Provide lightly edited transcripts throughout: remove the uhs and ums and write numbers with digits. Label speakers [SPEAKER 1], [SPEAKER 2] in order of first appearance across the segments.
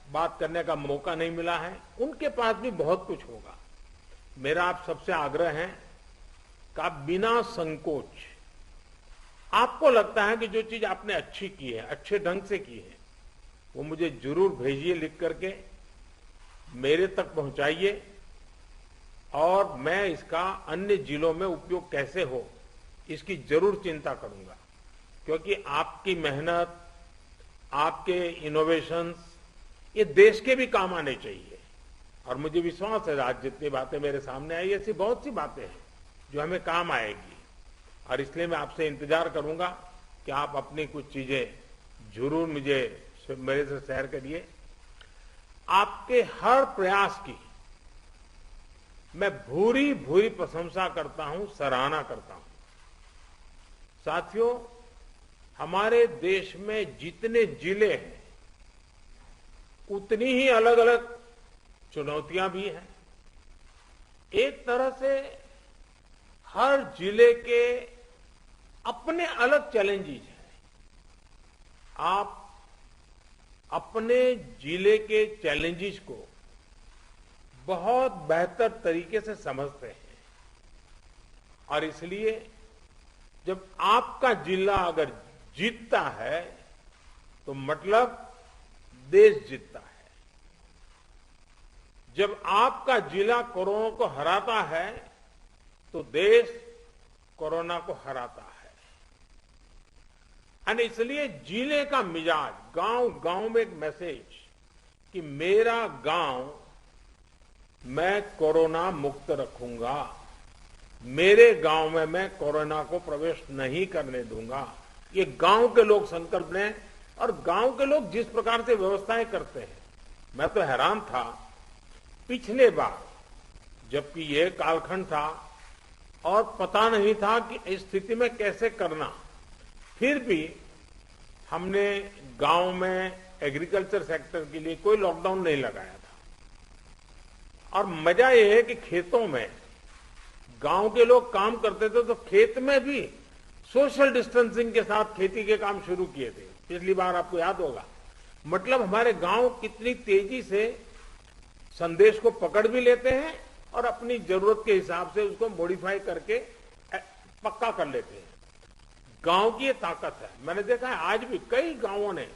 [SPEAKER 1] बात करने का मौका नहीं मिला है, उनके पास भी बहुत कुछ होगा। मेरा आप सबसे आग्रह है कि आप बिना संकोच, आपको लगता है कि जो चीज आपने अच्छी की है, अच्छे ढंग से की है, वो मुझे जरूर भेजिए लिख करके, मेरे तक पहुंचाइए और मैं इसका अन्य जिलों में उपयोग कैसे हो इसकी जरूर चिंता करूंगा। क्योंकि आपकी मेहनत, आपके इनोवेशंस ये देश के भी काम आने चाहिए। और मुझे विश्वास है आज जितनी बातें मेरे सामने आई, ऐसी बहुत सी बातें हैं जो हमें काम आएगी। और इसलिए मैं आपसे इंतजार करूंगा कि आप अपनी कुछ चीजें जरूर मेरे से शेयर करिए। आपके हर प्रयास की मैं भूरी भूरी प्रशंसा करता हूं, सराहना करता हूं। साथियों, हमारे देश में जितने जिले हैं उतनी ही अलग अलग चुनौतियां भी हैं। एक तरह से हर जिले के अपने अलग चैलेंजेस हैं। आप अपने जिले के चैलेंजेस को बहुत बेहतर तरीके से समझते हैं और इसलिए जब आपका जिला अगर जीतता है तो मतलब देश जीतता है। जब आपका जिला कोरोना को हराता है तो देश कोरोना को हराता है। और इसलिए जिले का मिजाज, गांव गांव में एक मैसेज कि मेरा गांव मैं कोरोना मुक्त रखूंगा, मेरे गांव में मैं कोरोना को प्रवेश नहीं करने दूंगा, ये गांव के लोग संकल्प लें। और गांव के लोग जिस प्रकार से व्यवस्थाएं करते हैं, मैं तो हैरान था पिछले बार जबकि ये कालखंड था और पता नहीं था कि इस स्थिति में कैसे करना, फिर भी हमने गांव में एग्रीकल्चर सेक्टर के लिए कोई लॉकडाउन नहीं लगाया था। और मजा यह है कि खेतों में गांव के लोग काम करते थे तो खेत में भी सोशल डिस्टेंसिंग के साथ खेती के काम शुरू किए थे। पिछली बार आपको याद होगा। मतलब हमारे गांव कितनी तेजी से संदेश को पकड़ भी लेते हैं और अपनी जरूरत के हिसाब से उसको मॉडिफाई करके पक्का कर लेते हैं। गांव की ये ताकत है। मैंने देखा है आज भी कई गांवों ने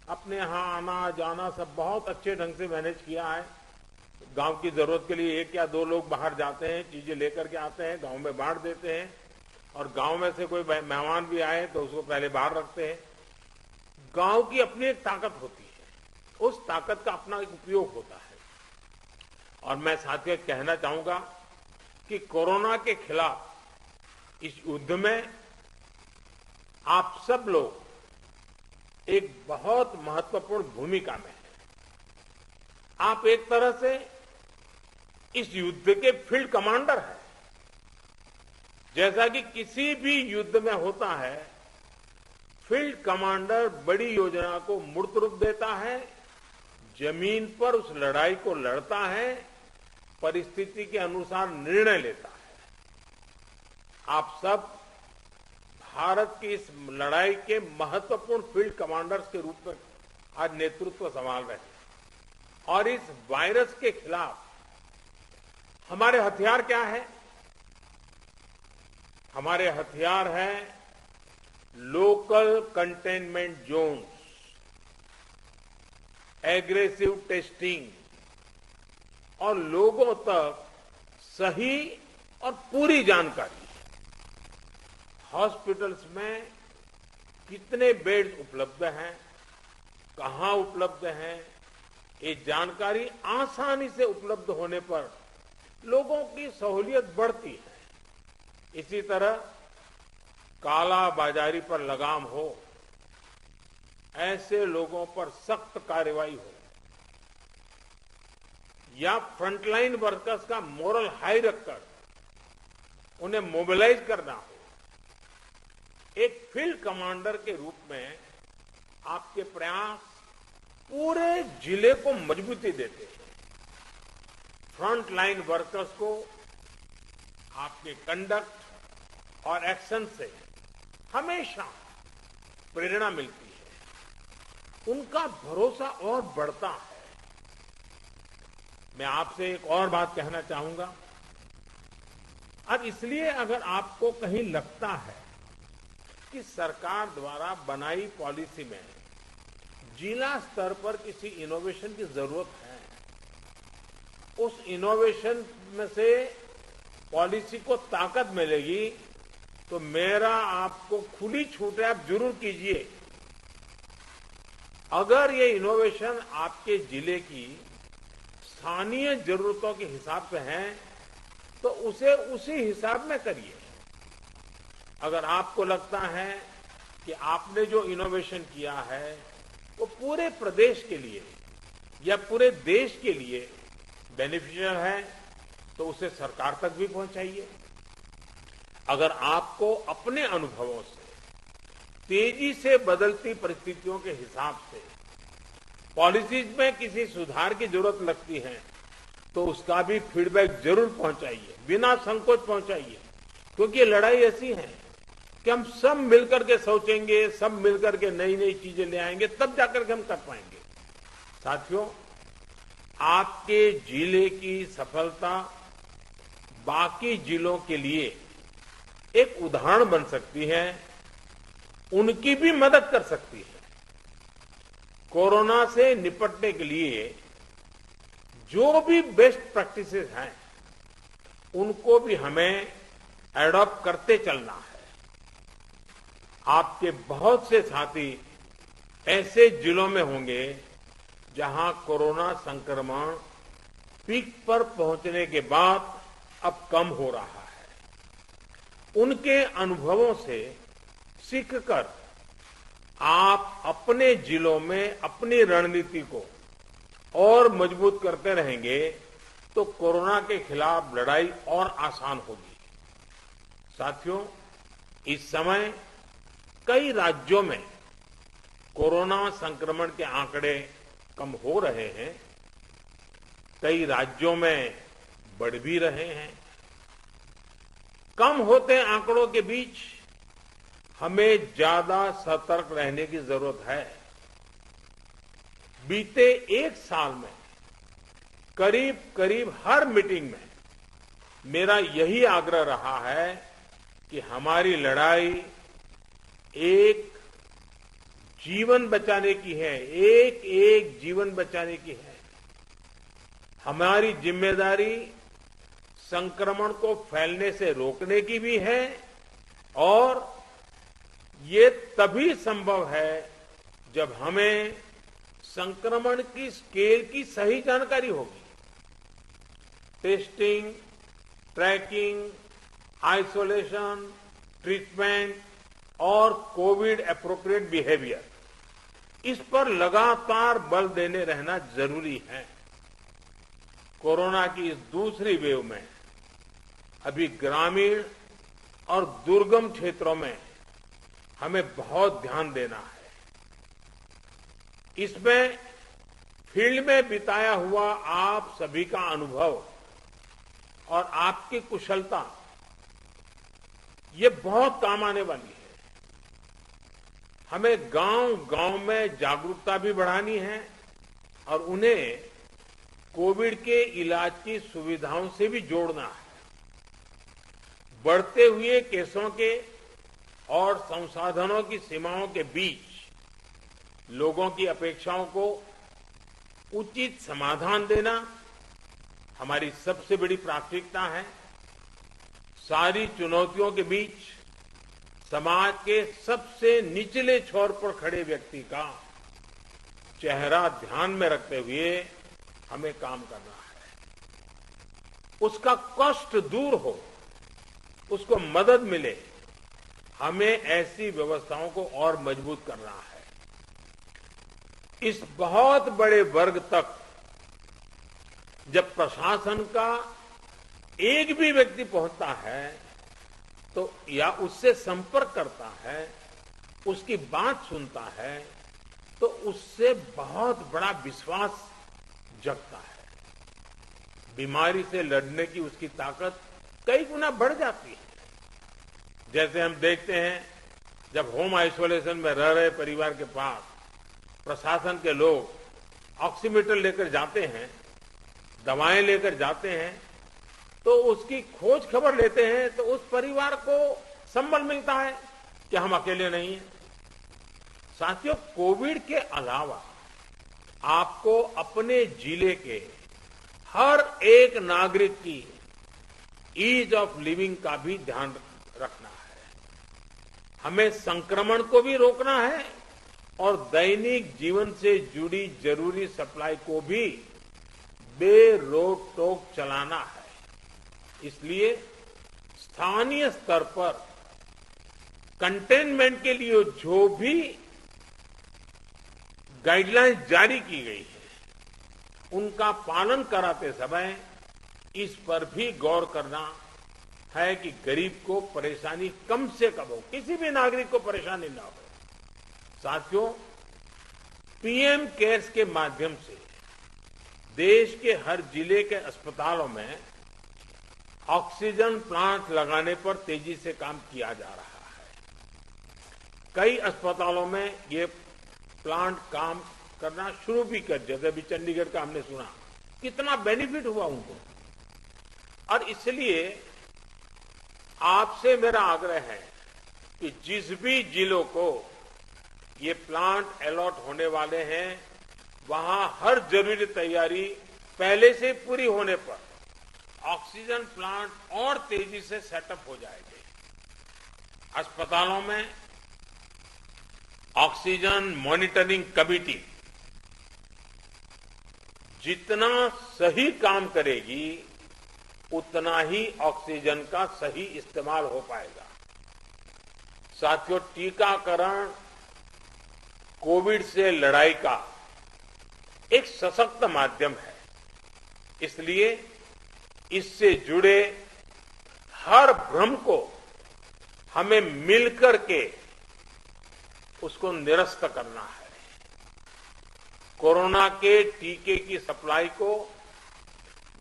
[SPEAKER 1] अपने यहां आना जाना सब बहुत अच्छे ढंग से मैनेज किया है। गांव की जरूरत के लिए 1 या 2 लोग बाहर जाते हैं, चीजें लेकर के आते हैं, गांव में बांट देते हैं और गांव में से कोई मेहमान भी आए तो उसको पहले बाहर रखते हैं। गांव की अपनी एक ताकत होती है, उस ताकत का अपना एक उपयोग होता है। और मैं साथियों कहना चाहूंगा कि कोरोना के खिलाफ इस युद्ध में आप सब लोग एक बहुत महत्वपूर्ण भूमिका में हैं। आप एक तरह से इस युद्ध के फील्ड कमांडर हैं। जैसा कि किसी भी युद्ध में होता है, फील्ड कमांडर बड़ी योजना को मूर्त रूप देता है, जमीन पर उस लड़ाई को लड़ता है, परिस्थिति के अनुसार निर्णय लेता है। आप सब भारत की इस लड़ाई के महत्वपूर्ण फील्ड कमांडर्स के रूप में आज नेतृत्व संभाल रहे हैं। और इस वायरस के खिलाफ हमारे हथियार क्या है? हमारे हथियार हैं local containment zones, aggressive testing और लोगों तक सही और पूरी जानकारी। हॉस्पिटल्स में कितने बेड उपलब्ध हैं, कहां उपलब्ध हैं, ये जानकारी आसानी से उपलब्ध होने पर लोगों की सहूलियत बढ़ती है। इसी तरह काला बाजारी पर लगाम हो, ऐसे लोगों पर सख्त कार्रवाई हो, या फ्रंटलाइन वर्कर्स का मोरल हाई रखकर उन्हें मोबिलाइज करना हो। एक फील्ड कमांडर के रूप में आपके प्रयास पूरे जिले को मजबूती देते हैं। फ्रंटलाइन वर्कर्स को आपके कंडक्ट और एक्शन से हमेशा प्रेरणा मिलती है, उनका भरोसा और बढ़ता है। मैं आपसे एक और बात कहना चाहूंगा। अब इसलिए अगर आपको कहीं लगता है कि सरकार द्वारा बनाई पॉलिसी में जिला स्तर पर किसी इनोवेशन की जरूरत है, उस इनोवेशन में से पॉलिसी को ताकत मिलेगी, तो मेरा आपको खुली छूट है, आप जरूर कीजिए। अगर ये इनोवेशन आपके जिले की स्थानीय जरूरतों के हिसाब से है तो उसे उसी हिसाब में करिए। अगर आपको लगता है कि आपने जो इनोवेशन किया है वो पूरे प्रदेश के लिए या पूरे देश के लिए बेनिफिशियल है, तो उसे सरकार तक भी पहुंचाइए। अगर आपको अपने अनुभवों से तेजी से बदलती परिस्थितियों के हिसाब से पॉलिसीज में किसी सुधार की जरूरत लगती है, तो उसका भी फीडबैक जरूर पहुंचाइए, बिना संकोच पहुंचाइए। क्योंकि ये लड़ाई ऐसी है कि हम सब मिलकर के सोचेंगे, सब मिलकर के नई नई चीजें ले आएंगे, तब जाकर के हम कर पाएंगे। साथियों, आपके जिले की सफलता बाकी जिलों के लिए एक उदाहरण बन सकती है, उनकी भी मदद कर सकती है। कोरोना से निपटने के लिए जो भी बेस्ट प्रैक्टिसेस हैं, उनको भी हमें एडॉप्ट करते चलना है। आपके बहुत से साथी ऐसे जिलों में होंगे जहां कोरोना संक्रमण पीक पर पहुंचने के बाद अब कम हो रहा है। उनके अनुभवों से सीखकर आप अपने जिलों में अपनी रणनीति को और मजबूत करते रहेंगे तो कोरोना के खिलाफ लड़ाई और आसान होगी। साथियों, इस समय कई राज्यों में कोरोना संक्रमण के आंकड़े कम हो रहे हैं, कई राज्यों में बढ़ भी रहे हैं। कम होते आंकड़ों के बीच हमें ज्यादा सतर्क रहने की जरूरत है। बीते एक साल में करीब करीब हर मीटिंग में मेरा यही आग्रह रहा है कि हमारी लड़ाई एक जीवन बचाने की है, एक एक जीवन बचाने की है। हमारी जिम्मेदारी संक्रमण को फैलने से रोकने की भी है, और ये तभी संभव है जब हमें संक्रमण की स्केल की सही जानकारी होगी। टेस्टिंग, ट्रैकिंग, आइसोलेशन, ट्रीटमेंट और कोविड एप्रोप्रिएट बिहेवियर, इस पर लगातार बल देने रहना जरूरी है। कोरोना की इस दूसरी वेव में अभी ग्रामीण और दुर्गम क्षेत्रों में हमें बहुत ध्यान देना है। इसमें फील्ड में बिताया हुआ आप सभी का अनुभव और आपकी कुशलता ये बहुत काम आने वाली है। हमें गांव-गांव में जागरूकता भी बढ़ानी है और उन्हें कोविड के इलाज की सुविधाओं से भी जोड़ना है। बढ़ते हुए केसों के और संसाधनों की सीमाओं के बीच लोगों की अपेक्षाओं को उचित समाधान देना हमारी सबसे बड़ी प्राथमिकता है। सारी चुनौतियों के बीच समाज के सबसे निचले छोर पर खड़े व्यक्ति का चेहरा ध्यान में रखते हुए हमें काम करना है। उसका कष्ट दूर हो, उसको मदद मिले, हमें ऐसी व्यवस्थाओं को और मजबूत करना है। इस बहुत बड़े वर्ग तक जब प्रशासन का एक भी व्यक्ति पहुंचता है तो या उससे संपर्क करता है, उसकी बात सुनता है, तो उससे बहुत बड़ा विश्वास जगता है। बीमारी से लड़ने की उसकी ताकत कई गुना बढ़ जाती है। जैसे हम देखते हैं, जब होम आइसोलेशन में रह रहे परिवार के पास प्रशासन के लोग ऑक्सीमीटर लेकर जाते हैं, दवाएं लेकर जाते हैं तो उसकी खोज खबर लेते हैं तो उस परिवार को संबल मिलता है कि हम अकेले नहीं हैं। साथियों, कोविड के अलावा आपको अपने जिले के हर एक नागरिक की ईज ऑफ लिविंग का भी ध्यान रखना है। हमें संक्रमण को भी रोकना है और दैनिक जीवन से जुड़ी जरूरी सप्लाई को भी बेरोक टोक चलाना है। इसलिए स्थानीय स्तर पर कंटेनमेंट के लिए जो भी गाइडलाइंस जारी की गई है उनका पालन कराते समय इस पर भी गौर करना है कि गरीब को परेशानी कम से कम हो, किसी भी नागरिक को परेशानी ना हो। साथियों, पीएम केयर्स के माध्यम से देश के हर जिले के अस्पतालों में ऑक्सीजन प्लांट लगाने पर तेजी से काम किया जा रहा है। कई अस्पतालों में ये प्लांट काम करना शुरू भी कर, जैसे अभी चंडीगढ़ का हमने सुना, कितना बेनिफिट हुआ उनको। और इसलिए आपसे मेरा आग्रह है कि जिस भी जिलों को ये प्लांट अलॉट होने वाले हैं वहां हर जरूरी तैयारी पहले से पूरी होने पर ऑक्सीजन प्लांट और तेजी से सेटअप हो जाएंगे। अस्पतालों में ऑक्सीजन मॉनिटरिंग कमेटी जितना सही काम करेगी उतना ही ऑक्सीजन का सही इस्तेमाल हो पाएगा। साथियों, टीकाकरण कोविड से लड़ाई का एक सशक्त माध्यम है। इसलिए इससे जुड़े हर भ्रम को हमें मिलकर के उसको निरस्त करना है। कोरोना के टीके की सप्लाई को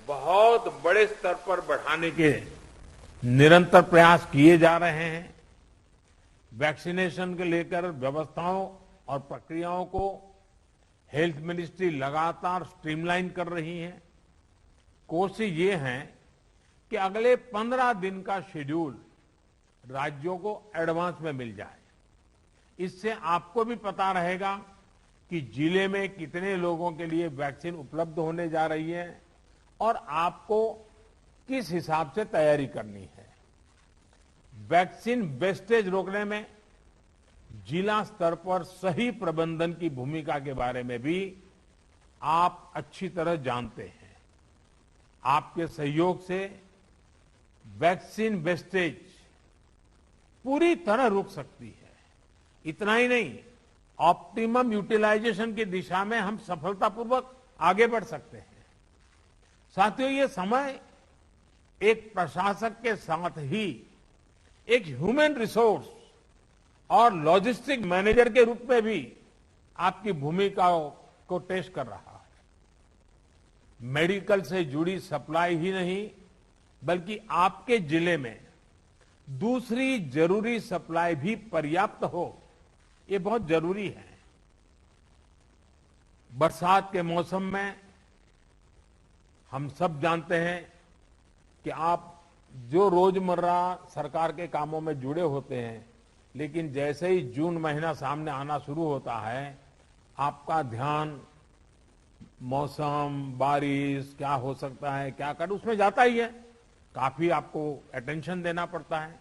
[SPEAKER 1] बहुत बड़े स्तर पर बढ़ाने के निरंतर प्रयास किए जा रहे हैं। वैक्सीनेशन के लेकर व्यवस्थाओं और प्रक्रियाओं को हेल्थ मिनिस्ट्री लगातार स्ट्रीमलाइन कर रही है। कोशिश ये है कि अगले 15 दिन का शेड्यूल राज्यों को एडवांस में मिल जाए। इससे आपको भी पता रहेगा कि जिले में कितने लोगों के लिए वैक्सीन उपलब्ध होने जा रही है और आपको किस हिसाब से तैयारी करनी है। वैक्सीन वेस्टेज रोकने में जिला स्तर पर सही प्रबंधन की भूमिका के बारे में भी आप अच्छी तरह जानते हैं। आपके सहयोग से वैक्सीन वेस्टेज पूरी तरह रुक सकती है। इतना ही नहीं, ऑप्टिमम यूटिलाइजेशन की दिशा में हम सफलतापूर्वक आगे बढ़ सकते हैं। साथियों, ये समय एक प्रशासक के साथ ही एक ह्यूमन रिसोर्स और लॉजिस्टिक मैनेजर के रूप में भी आपकी भूमिकाओं को टेस्ट कर रहा है। मेडिकल से जुड़ी सप्लाई ही नहीं बल्कि आपके जिले में दूसरी जरूरी सप्लाई भी पर्याप्त हो, ये बहुत जरूरी है। बरसात के मौसम में हम सब जानते हैं कि आप जो रोजमर्रा सरकार के कामों में जुड़े होते हैं, लेकिन जैसे ही जून महीना सामने आना शुरू होता है आपका ध्यान मौसम, बारिश क्या हो सकता है, क्या कर, उसमें जाता ही है। काफी आपको अटेंशन देना पड़ता है।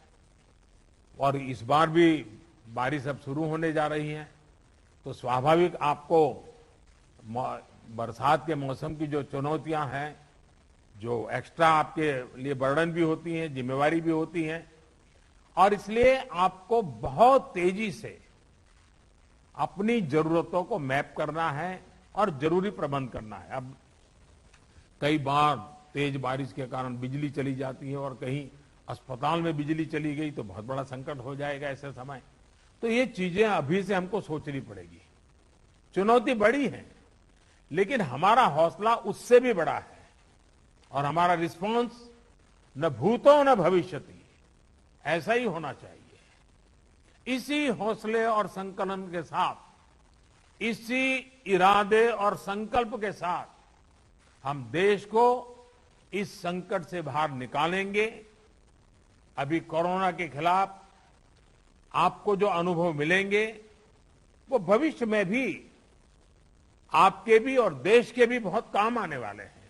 [SPEAKER 1] और इस बार भी बारिश अब शुरू होने जा रही है तो स्वाभाविक आपको बरसात के मौसम की जो चुनौतियां हैं, जो एक्स्ट्रा आपके लिए बर्डन भी होती हैं, जिम्मेवारी भी होती हैं, और इसलिए आपको बहुत तेजी से अपनी जरूरतों को मैप करना है और जरूरी प्रबंध करना है। अब कई बार तेज बारिश के कारण बिजली चली जाती है और कहीं अस्पताल में बिजली चली गई तो बहुत बड़ा संकट हो जाएगा ऐसे समय। तो ये चीजें अभी से हमको सोचनी पड़ेगी। चुनौती बड़ी है लेकिन हमारा हौसला उससे भी बड़ा है और हमारा रिस्पांस न भूतो न भविष्यति ऐसा ही होना चाहिए। इसी हौसले और संकलन के साथ, इसी इरादे और संकल्प के साथ हम देश को इस संकट से बाहर निकालेंगे। अभी कोरोना के खिलाफ आपको जो अनुभव मिलेंगे वो भविष्य में भी आपके भी और देश के भी बहुत काम आने वाले हैं।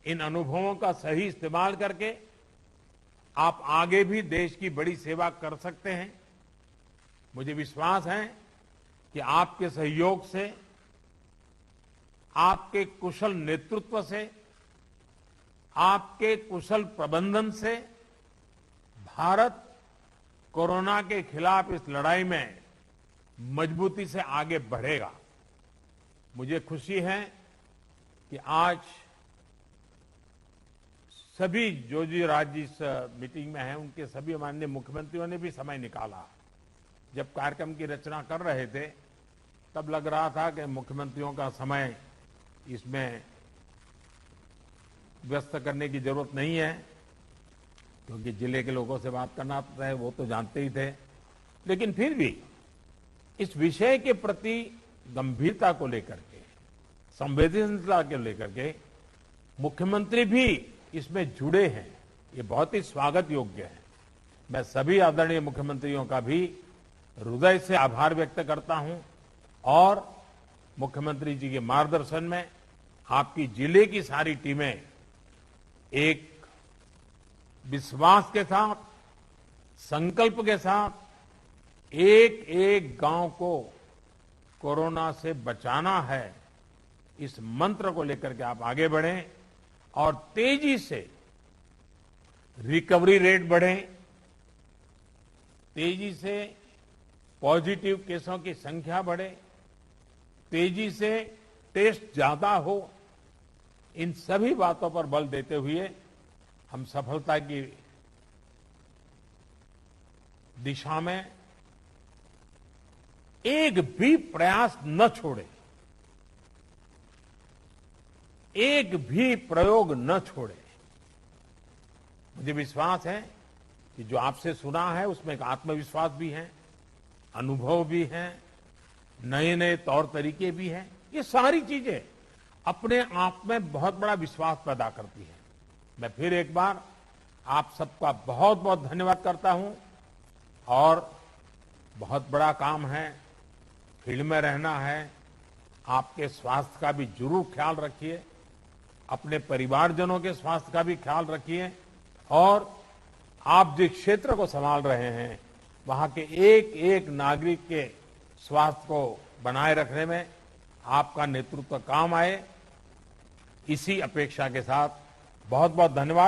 [SPEAKER 1] इन अनुभवों का सही इस्तेमाल करके आप आगे भी देश की बड़ी सेवा कर सकते हैं। मुझे विश्वास है कि आपके सहयोग से, आपके कुशल नेतृत्व से, आपके कुशल प्रबंधन से भारत कोरोना के खिलाफ इस लड़ाई में मजबूती से आगे बढ़ेगा। मुझे खुशी है कि आज सभी जो राज्य इस मीटिंग में हैं उनके सभी माननीय मुख्यमंत्रियों ने भी समय निकाला। जब कार्यक्रम की रचना कर रहे थे तब लग रहा था कि मुख्यमंत्रियों का समय इसमें व्यस्त करने की जरूरत नहीं है, क्योंकि जिले के लोगों से बात करना है वो तो जानते ही थे। लेकिन फिर भी इस विषय के प्रति गंभीरता को लेकर के, संवेदनशीलता को लेकर के मुख्यमंत्री भी इसमें जुड़े हैं, ये बहुत ही स्वागत योग्य है। मैं सभी आदरणीय मुख्यमंत्रियों का भी हृदय से आभार व्यक्त करता हूं और मुख्यमंत्री जी के मार्गदर्शन में आपकी जिले की सारी टीमें एक विश्वास के साथ, संकल्प के साथ एक एक गांव को कोरोना से बचाना है, इस मंत्र को लेकर के आप आगे बढ़ें और तेजी से रिकवरी रेट बढ़े, तेजी से पॉजिटिव केसों की संख्या बढ़े, तेजी से टेस्ट ज्यादा हो। इन सभी बातों पर बल देते हुए हम सफलता की दिशा में एक भी प्रयास न छोड़े, एक भी प्रयोग न छोड़े। मुझे विश्वास है कि जो आपसे सुना है उसमें एक आत्मविश्वास भी है, अनुभव भी है, नए नए तौर तरीके भी हैं। ये सारी चीजें अपने आप में बहुत बड़ा विश्वास पैदा करती है। मैं फिर एक बार आप सबका बहुत बहुत धन्यवाद करता हूं और बहुत बड़ा काम है, फील्ड में रहना है। आपके स्वास्थ्य का भी जरूर ख्याल रखिए, अपने परिवारजनों के स्वास्थ्य का भी ख्याल रखिए और आप जिस क्षेत्र को संभाल रहे हैं वहां के एक एक नागरिक के स्वास्थ्य को बनाए रखने में आपका नेतृत्व काम आए, इसी अपेक्षा के साथ बहुत बहुत धन्यवाद।